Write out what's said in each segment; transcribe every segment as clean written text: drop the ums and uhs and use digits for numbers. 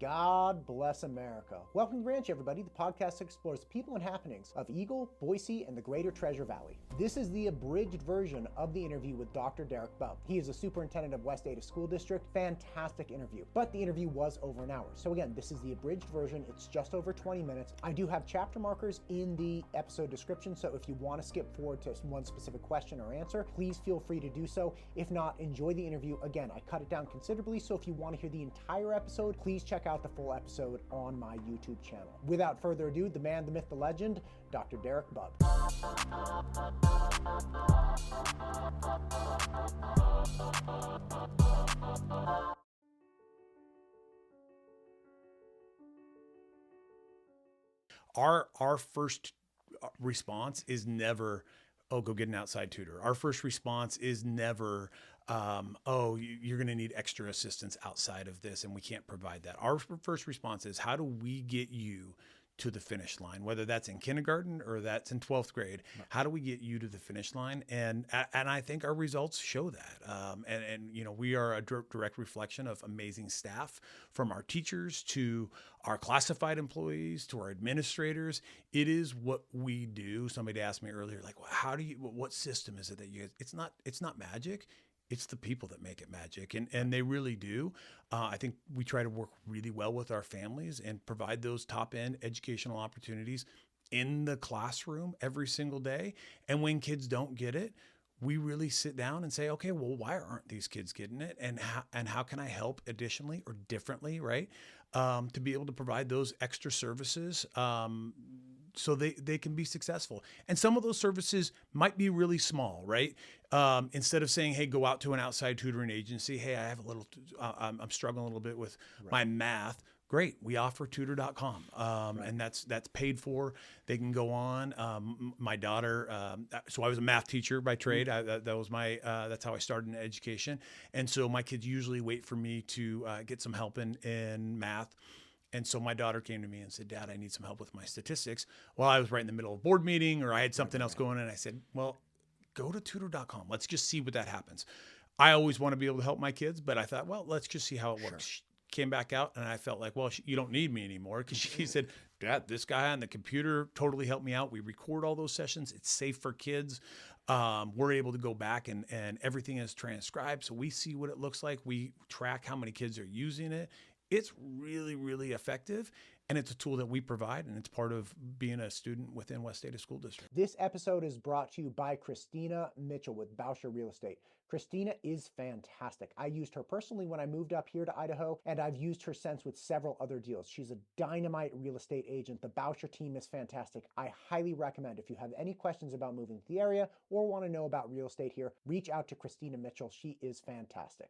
God bless America. Welcome to Ranch, everybody, the podcast that explores the people and happenings of Eagle, Boise, and the greater Treasure Valley. This is the abridged version of the interview with Dr. Derek Bubb. He is the superintendent of West Idaho School District. Fantastic interview, but the interview was over an hour. So again, this is the abridged version. It's just over 20 minutes. I do have chapter markers in the episode description, so if you want to skip forward to one specific question or answer, please feel free to do so. If not, enjoy the interview. Again, I cut it down considerably, so if you want to hear the entire episode, please check out the full episode on my YouTube channel. Without further ado, the man, the myth, the legend, Dr. Derek Bubb. Our first response is never, oh, go get an outside tutor. Our first response is never, oh, you're going to need extra assistance outside of this, and we can't provide that. Our first response is, how do we get you to the finish line, whether that's in kindergarten or that's in 12th grade? How do we get you to the finish line? And I think our results show that. And you know, we are a direct reflection of amazing staff, from our teachers to our classified employees to our administrators. It is what we do. Somebody asked me earlier, like, well, what system is it that you guys? It's not magic. It's the people that make it magic, and they really do. I think we try to work really well with our families and provide those top-end educational opportunities in the classroom every single day. And when kids don't get it, we really sit down and say, okay, well, why aren't these kids getting it? And how can I help additionally or differently, right? To be able to provide those extra services so they can be successful. And some of those services might be really small, right? Instead of saying, hey, go out to an outside tutoring agency. Hey, I have I'm struggling a little bit with my math. Great. We offer tutor.com. And that's paid for. They can go on. My daughter, so I was a math teacher by trade. That was that's how I started in education. And so my kids usually wait for me to get some help in math. And so my daughter came to me and said, Dad, I need some help with my statistics. Well, I was right in the middle of board meeting, or I had something else going on. And I said, well, go to tutor.com. Let's just see what that happens. I always want to be able to help my kids, but I thought, well, let's just see how it works. She came back out and I felt like, well, you don't need me anymore, because she said, Dad, this guy on the computer totally helped me out. We record all those sessions. It's safe for kids. We're able to go back and everything is transcribed. So we see what it looks like. We track how many kids are using it. It's really, really effective, and it's a tool that we provide, and it's part of being a student within West Idaho School District. This episode is brought to you by Christina Mitchell with Bousher Real Estate. Christina is fantastic. I used her personally when I moved up here to Idaho, and I've used her since with several other deals. She's a dynamite real estate agent. The Bousher team is fantastic. I highly recommend, if you have any questions about moving to the area or want to know about real estate here, reach out to Christina Mitchell. She is fantastic.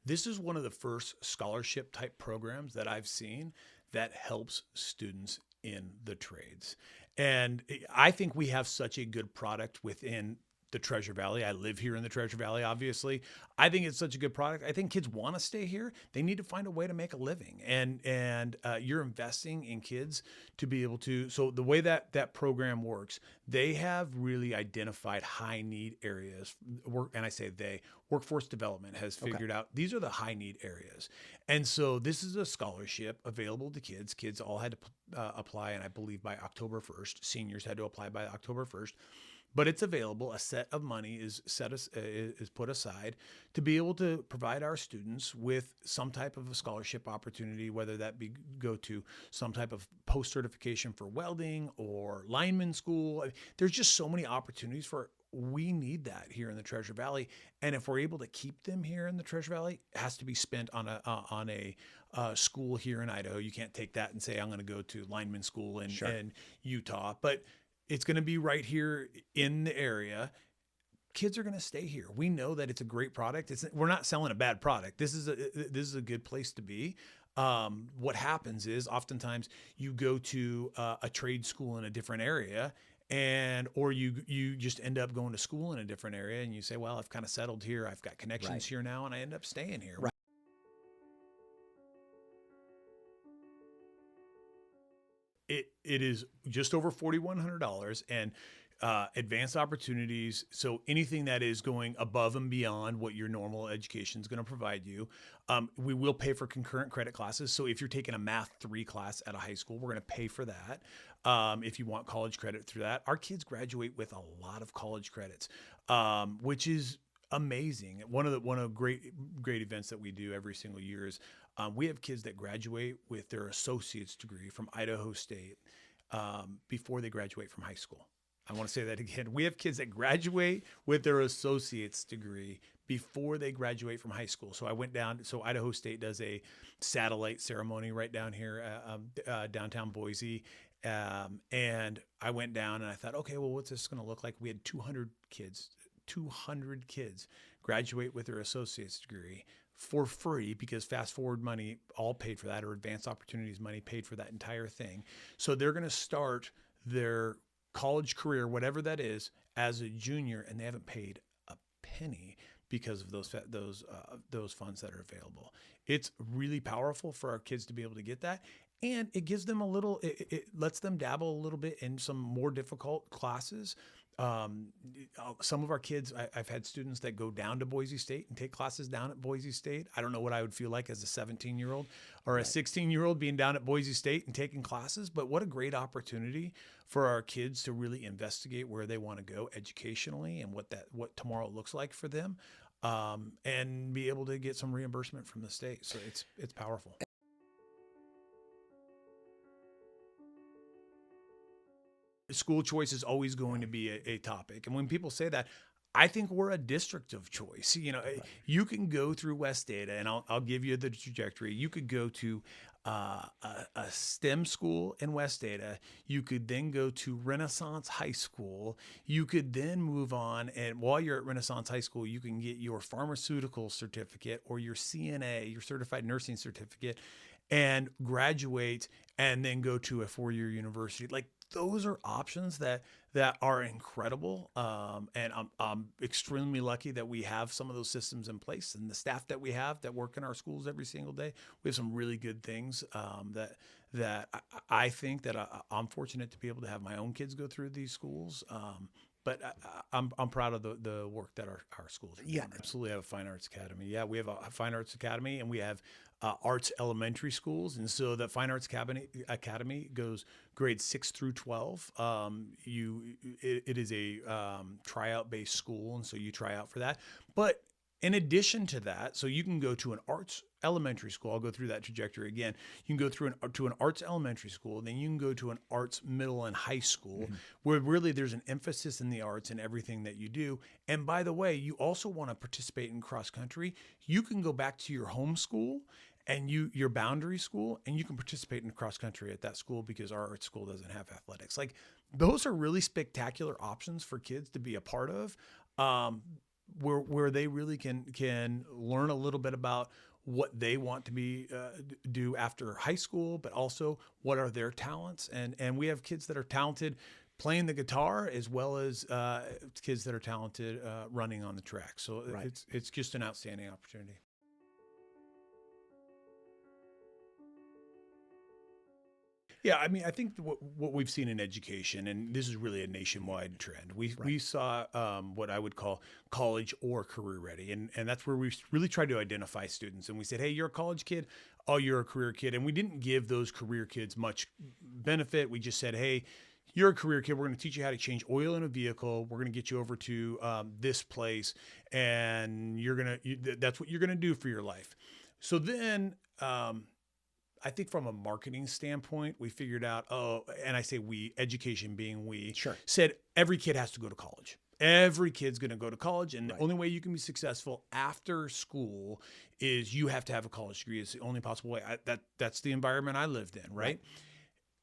This is one of the first scholarship type programs that I've seen that helps students in the trades. And I think we have such a good product within the Treasure Valley. I live here in the Treasure Valley, obviously. I think it's such a good product. I think kids want to stay here. They need to find a way to make a living. And you're investing in kids to be able to. So the way that program works, they have really identified high need areas. And I say workforce development has figured out these are the high need areas. And so this is a scholarship available to kids. Kids all had to apply, and I believe by October 1st. Seniors had to apply by October 1st. But it's available. A set of money is put aside to be able to provide our students with some type of a scholarship opportunity, whether that be go to some type of post-certification for welding or lineman school. There's just so many opportunities we need that here in the Treasure Valley. And if we're able to keep them here in the Treasure Valley, it has to be spent on a school here in Idaho. You can't take that and say, I'm going to go to lineman school in Utah. But it's going to be right here in the area. Kids are going to stay here. We know that it's a great product. We're not selling a bad product. This is a good place to be. What happens is oftentimes you go to a trade school in a different area, or you just end up going to school in a different area, and you say, well, I've kind of settled here. I've got connections here now, and I end up staying here. Right. It is just over $4,100, and advanced opportunities. So anything that is going above and beyond what your normal education is going to provide you. We will pay for concurrent credit classes. So if you're taking a Math 3 class at a high school, we're going to pay for that. If you want college credit through that, our kids graduate with a lot of college credits, which is amazing. One of the great events that we do every single year is we have kids that graduate with their associate's degree from Idaho State before they graduate from high school. I want to say that again. We have kids that graduate with their associate's degree before they graduate from high school. So I went down. So Idaho State does a satellite ceremony right down here, downtown Boise. And I went down and I thought, okay, well, what's this going to look like? We had 200 kids graduate with their associate's degree for free, because Fast Forward money all paid for that, or Advanced Opportunities money paid for that entire thing. So they're going to start their college career, whatever that is, as a junior, and they haven't paid a penny because of those funds that are available. It's really powerful for our kids to be able to get that. And it gives them it lets them dabble a little bit in some more difficult classes. Some of our kids, I've had students that go down to Boise State and take classes down at Boise State. I don't know what I would feel like as a 17-year-old or a 16-year-old being down at Boise State and taking classes, but what a great opportunity for our kids to really investigate where they want to go educationally and what tomorrow looks like for them, and be able to get some reimbursement from the state. So it's powerful. School choice is always going to be a topic. And when people say that, I think we're a district of choice. You know, you can go through West Ada, and I'll give you the trajectory. You could go to a STEM school in West Ada. You could then go to Renaissance High School. You could then move on, and while you're at Renaissance High School, you can get your pharmaceutical certificate or your CNA, your certified nursing certificate, and graduate, and then go to a 4-year university. Like, those are options that are incredible. And I'm extremely lucky that we have some of those systems in place, and the staff that we have that work in our schools every single day. We have some really good things that I think that I'm fortunate to be able to have my own kids go through these schools. But I'm proud of the work that our schools are doing. Absolutely have a Fine Arts Academy. Yeah, we have a Fine Arts Academy, and we have arts elementary schools. And so the Fine Arts Academy goes grades 6 through 12. It is a tryout-based school, and so you try out for that. But in addition to that, so you can go to an arts elementary school. I'll go through that trajectory again. You can go through to an arts elementary school, then you can go to an arts middle and high school, where really there's an emphasis in the arts in everything that you do. And by the way, you also want to participate in cross country. You can go back to your home school and your boundary school, and you can participate in cross country at that school, because our art school doesn't have athletics. Like, those are really spectacular options for kids to be a part of, where they really can learn a little bit about what they want to do after high school, but also what are their talents. And we have kids that are talented playing the guitar, as well as kids that are talented running on the track. So it's just an outstanding opportunity. Yeah, I mean, I think what we've seen in education, and this is really a nationwide trend, we saw what I would call college or career ready. And that's where we really tried to identify students. And we said, hey, you're a college kid. Oh, you're a career kid. And we didn't give those career kids much benefit. We just said, hey, you're a career kid. We're going to teach you how to change oil in a vehicle. We're going to get you over to this place, and that's what you're going to do for your life. So then, I think from a marketing standpoint, we figured out, and I say we, education being we, said every kid has to go to college. Every kid's going to go to college, and the only way you can be successful after school is you have to have a college degree. It's the only possible way. That's the environment I lived in, right?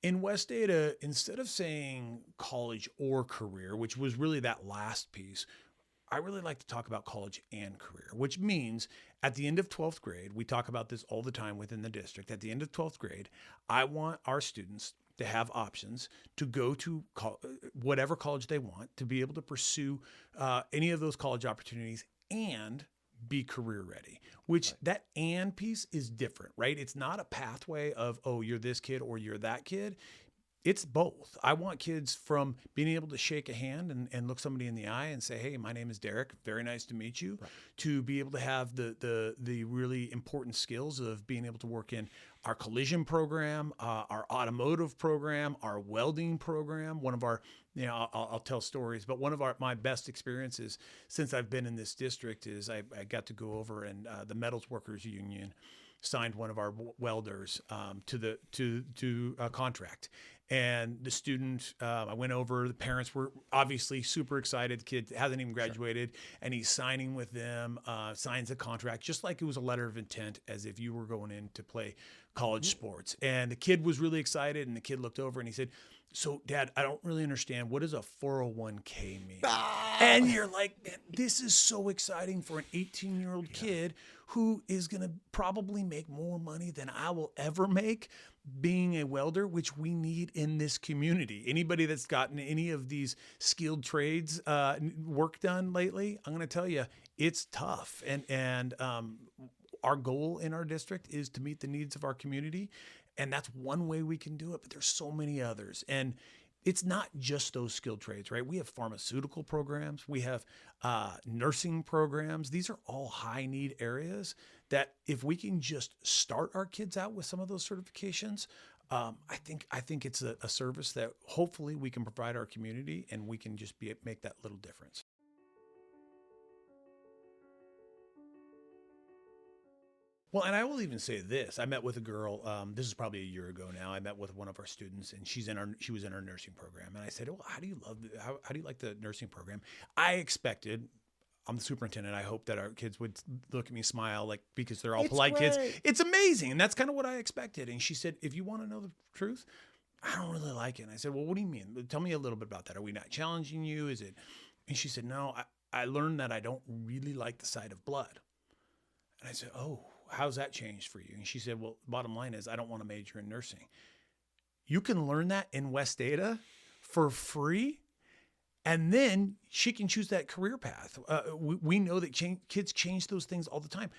In West Ada, instead of saying college or career, which was really that last piece, I really like to talk about college and career, which means at the end of 12th grade, we talk about this all the time within the district. At the end of 12th grade, I want our students to have options to go to whatever college they want, to be able to pursue any of those college opportunities and be career ready, which that and piece is different, right? It's not a pathway of, oh, you're this kid or you're that kid. it's both. I want kids from being able to shake a hand and look somebody in the eye and say, hey, my name is Derek. Very nice to meet you. Right. To be able to have the really important skills of being able to work in our collision program, our automotive program, our welding program. One of our, I'll tell stories, but one of my best experiences since I've been in this district is I got to go over and the Metals Workers Union signed one of our welders to a contract. And the student, I went over, the parents were obviously super excited. The kid hasn't even graduated, sure. And he's signing with them, signs a contract, just like it was a letter of intent, as if you were going in to play college sports. And the kid was really excited, and the kid looked over and he said, so Dad, I don't really understand. What does a 401k mean? And you're like, man, this is so exciting for an 18-year-old kid who is going to probably make more money than I will ever make being a welder, which we need in this community. Anybody that's gotten any of these skilled trades work done lately, I'm going to tell you, it's tough. And our goal in our district is to meet the needs of our community. And that's one way we can do it, but there's so many others. And it's not just those skilled trades, right? We have pharmaceutical programs. We have nursing programs. These are all high need areas that if we can just start our kids out with some of those certifications, I think it's a service that hopefully we can provide our community, and we can just make that little difference. Well, and I will even say this. I met with a girl, this is probably a year ago now. I met with one of our students, and she was in our nursing program. And I said, oh, how do you like the nursing program? I expected, I'm the superintendent, I hope that our kids would look at me, smile, like, because they're all polite kids. It's amazing. And that's kind of what I expected. And she said, if you want to know the truth, I don't really like it. And I said, well, what do you mean? Tell me a little bit about that. Are we not challenging you? Is it? And she said, no, I learned that I don't really like the sight of blood. And I said, oh, how's that changed for you? And she said, well, bottom line is I don't want to major in nursing. You can learn that in West Ada for free. And then she can choose that career path. We know that kids change those things all the time.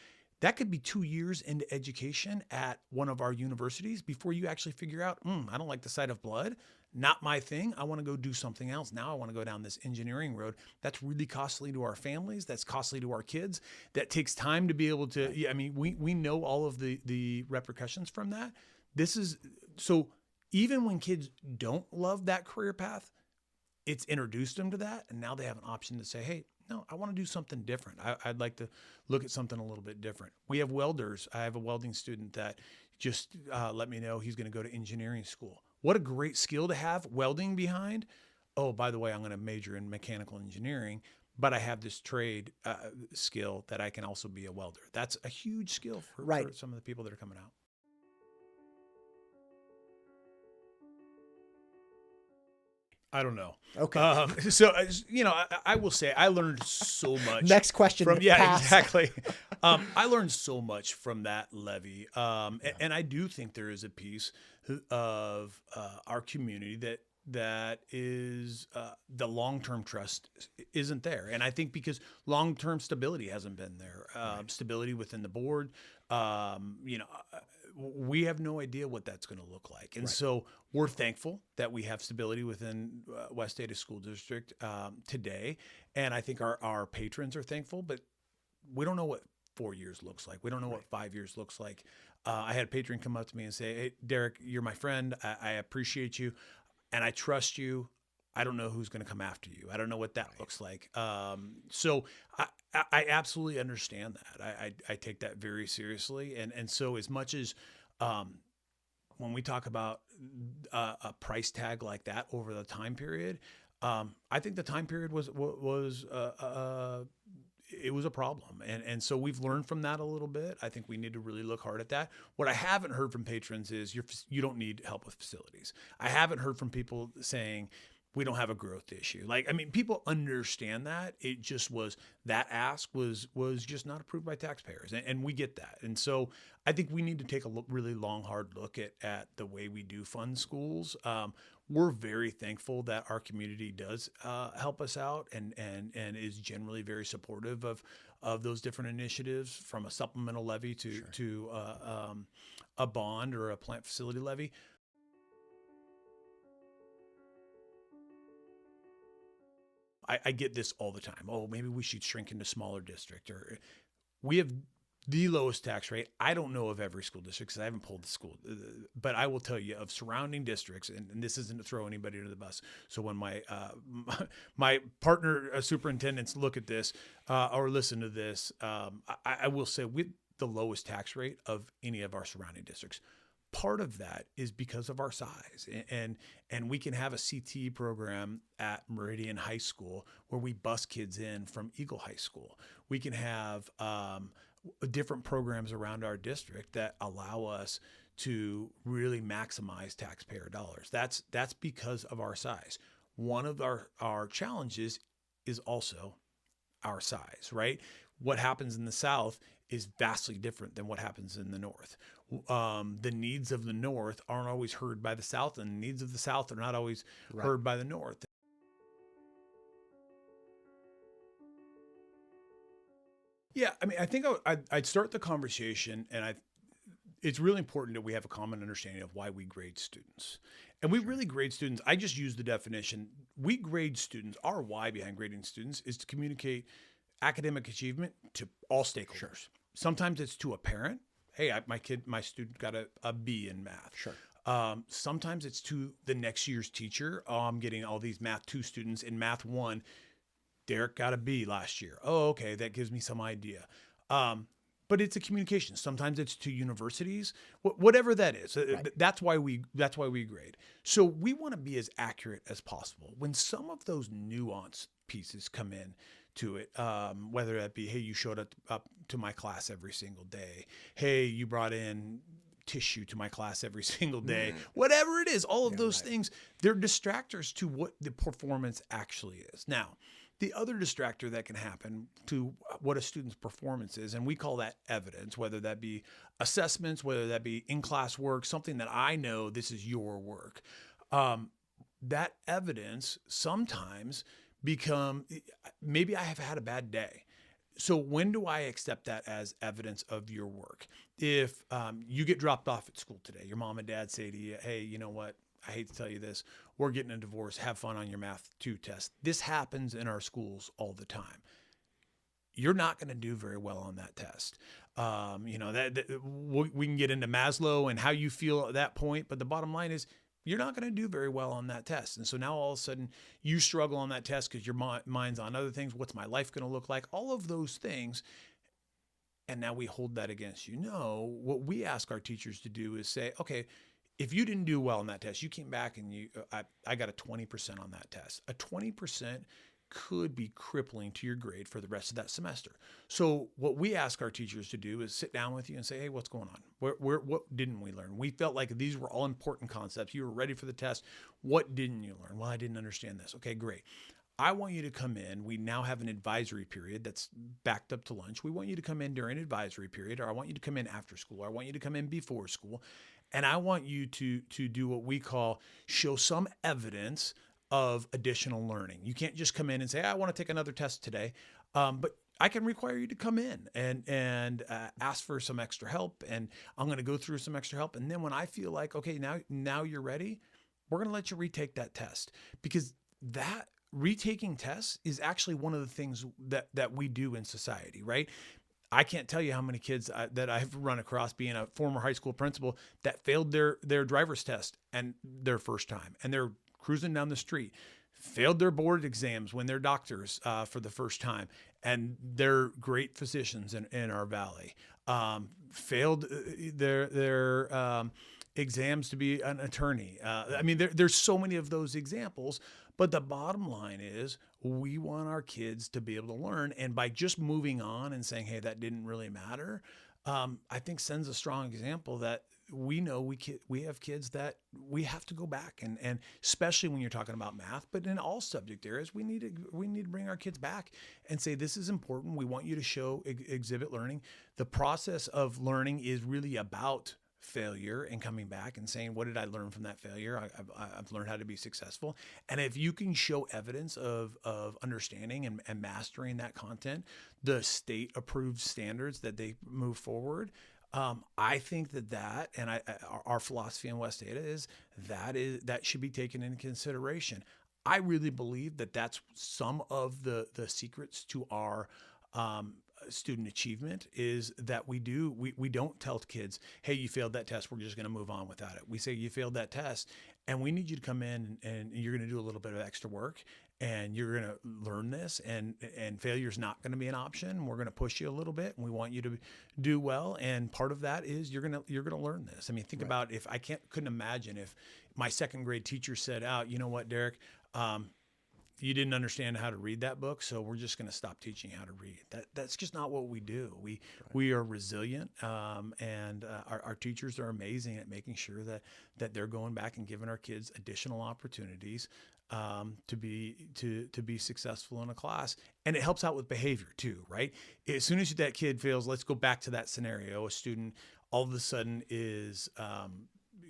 That could be 2 years into education at one of our universities before you actually figure out, I don't like the sight of blood. Not my thing. I want to go do something else. Now I want to go down this engineering road. That's really costly to our families. That's costly to our kids. That takes time to be able to, we know all of the repercussions from that. So even when kids don't love that career path, it's introduced them to that. And now they have an option to say, hey, no, I want to do something different. I'd like to look at something a little bit different. We have welders. I have a welding student that just let me know he's going to go to engineering school. What a great skill to have, welding behind. Oh, by the way, I'm going to major in mechanical engineering, but I have this trade skill that I can also be a welder. That's a huge skill for some of the people that are coming out. I don't know. Okay. I will say I learned so much. Next question. Exactly. I learned so much from that levy. And I do think there is a piece of our community that is the long-term trust isn't there. And I think because long-term stability hasn't been there, stability within the board, we have no idea what that's going to look like. And so we're thankful that we have stability within West Ada School District today. And I think our patrons are thankful, but we don't know what 4 years looks like. We don't know what 5 years looks like. I had a patron come up to me and say, hey, Derek, you're my friend. I appreciate you and I trust you. I don't know who's going to come after you. I don't know what that looks like. So I absolutely understand that. I take that very seriously. And so as much as when we talk about a price tag like that over the time period, I think the time period was it was a problem. And so we've learned from that a little bit. I think we need to really look hard at that. What I haven't heard from patrons is you don't need help with facilities. I haven't heard from people saying, we don't have a growth issue. People understand that. It just was that ask was just not approved by taxpayers. And we get that. And so I think we need to take a really long, hard look at the way we do fund schools. We're very thankful that our community does help us out and is generally very supportive of those different initiatives, from a supplemental levy to a bond or a plant facility levy. I get this all the time. Oh, maybe we should shrink into smaller district, or we have the lowest tax rate. I don't know of every school district because I haven't pulled the school, but I will tell you of surrounding districts, and this isn't to throw anybody under the bus. So when my partner superintendents look at this or listen to this, I will say with the lowest tax rate of any of our surrounding districts. Part of that is because of our size, and we can have a CTE program at Meridian High School where we bus kids in from Eagle High School. We can have different programs around our district that allow us to really maximize taxpayer dollars. That's because of our size. One of our challenges is also our size, right? What happens in the South is vastly different than what happens in the North. The needs of the North aren't always heard by the South, and the needs of the South are not always heard by the North. Yeah, I mean, I think I'd start the conversation, and it's really important that we have a common understanding of why we grade students. And we really grade students. I just use the definition. We grade students. Our why behind grading students is to communicate academic achievement to all stakeholders. Sure. Sometimes it's to a parent. Hey, my student got a B in math. Sure. Sometimes it's to the next year's teacher. Oh, I'm getting all these Math 2 students in Math 1. Derek got a B last year. Oh, okay, that gives me some idea. But it's a communication. Sometimes it's to universities, whatever that is. Right. That's why we grade. So we want to be as accurate as possible. When some of those nuanced pieces come in to it, whether that be, hey, you showed up to my class every single day. Hey, you brought in tissue to my class every single day. Whatever it is, all of those things, they're distractors to what the performance actually is. Now, the other distractor that can happen to what a student's performance is, and we call that evidence, whether that be assessments, whether that be in-class work, something that I know this is your work. That evidence sometimes maybe I have had a bad day. So when do I accept that as evidence of your work? If you get dropped off at school today, your mom and dad say to you, hey, you know what? I hate to tell you this, we're getting a divorce. Have fun on your Math 2 test. This happens in our schools all the time. You're not going to do very well on that test. We can get into Maslow and how you feel at that point, but the bottom line is you're not going to do very well on that test. And so now all of a sudden you struggle on that test because your mind's on other things. What's my life going to look like? All of those things. And now we hold that against you. No, what we ask our teachers to do is say, okay, if you didn't do well on that test, you came back and I got a 20% on that test. A 20% could be crippling to your grade for the rest of that semester. So what we ask our teachers to do is sit down with you and say, hey, what's going on? What didn't we learn? We felt like these were all important concepts. You were ready for the test. What didn't you learn? Well, I didn't understand this. Okay, great. I want you to come in. We now have an advisory period that's backed up to lunch. We want you to come in during advisory period, or I want you to come in after school, or I want you to come in before school. And I want you to do what we call show some evidence of additional learning. You can't just come in and say, I want to take another test today. But I can require you to come in and ask for some extra help. And I'm going to go through some extra help. And then when I feel like, okay, now you're ready, we're going to let you retake that test, because that retaking tests is actually one of the things that we do in society, right? I can't tell you how many kids that I've run across being a former high school principal that failed their driver's test and their first time, and they're cruising down the street, failed their board exams when they're doctors for the first time, and they're great physicians in our valley, failed their exams to be an attorney. I mean, there's so many of those examples. But the bottom line is we want our kids to be able to learn. And by just moving on and saying, hey, that didn't really matter, I think sends a strong example that we know we have kids that we have to go back. And especially when you're talking about math, but in all subject areas, we need to bring our kids back and say, this is important. We want you to show exhibit learning. The process of learning is really about failure and coming back and saying, what did I learn from that failure? I've learned how to be successful. And if you can show evidence of understanding and mastering that content, the state approved standards that they move forward, I think that and our philosophy in West Ada is that should be taken into consideration. I really believe that that's some of the secrets to our student achievement, is that we don't tell kids, hey, you failed that test, we're just going to move on without it. We say, you failed that test and we need you to come in and you're going to do a little bit of extra work and you're going to learn this, and failure is not going to be an option. We're going to push you a little bit and we want you to do well. And part of that is you're going to learn this. I mean, think about, if couldn't imagine if my second grade teacher said, you know what, Derek, you didn't understand how to read that book, so we're just going to stop teaching you how to read. That's just not what we do. We are resilient, and our teachers are amazing at making sure that they're going back and giving our kids additional opportunities to be successful in a class. And it helps out with behavior too, right? As soon as that kid fails, let's go back to that scenario. A student all of a sudden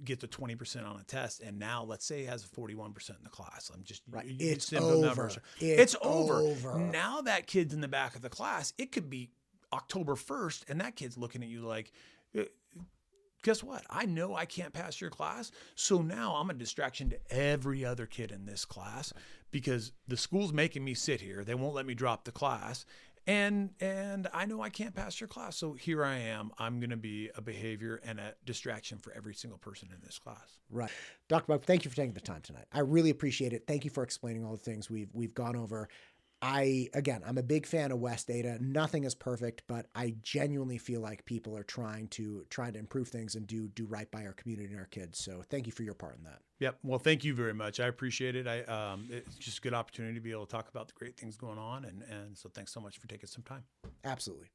gets a 20% on a test, and now let's say he has a 41% in the class. I'm just right. It's over. Numbers. It's over. Now that kid's in the back of the class. It could be October 1st, and that kid's looking at you like, guess what? I know I can't pass your class, so now I'm a distraction to every other kid in this class because the school's making me sit here. They won't let me drop the class. And I know I can't pass your class. So here I am. I'm going to be a behavior and a distraction for every single person in this class. Right. Dr. Buck, thank you for taking the time tonight. I really appreciate it. Thank you for explaining all the things we've gone over. I'm a big fan of West Ada. Nothing is perfect, but I genuinely feel like people are trying to improve things and do right by our community and our kids. So thank you for your part in that. Yep. Well, thank you very much. I appreciate it. It's just a good opportunity to be able to talk about the great things going on. And so thanks so much for taking some time. Absolutely.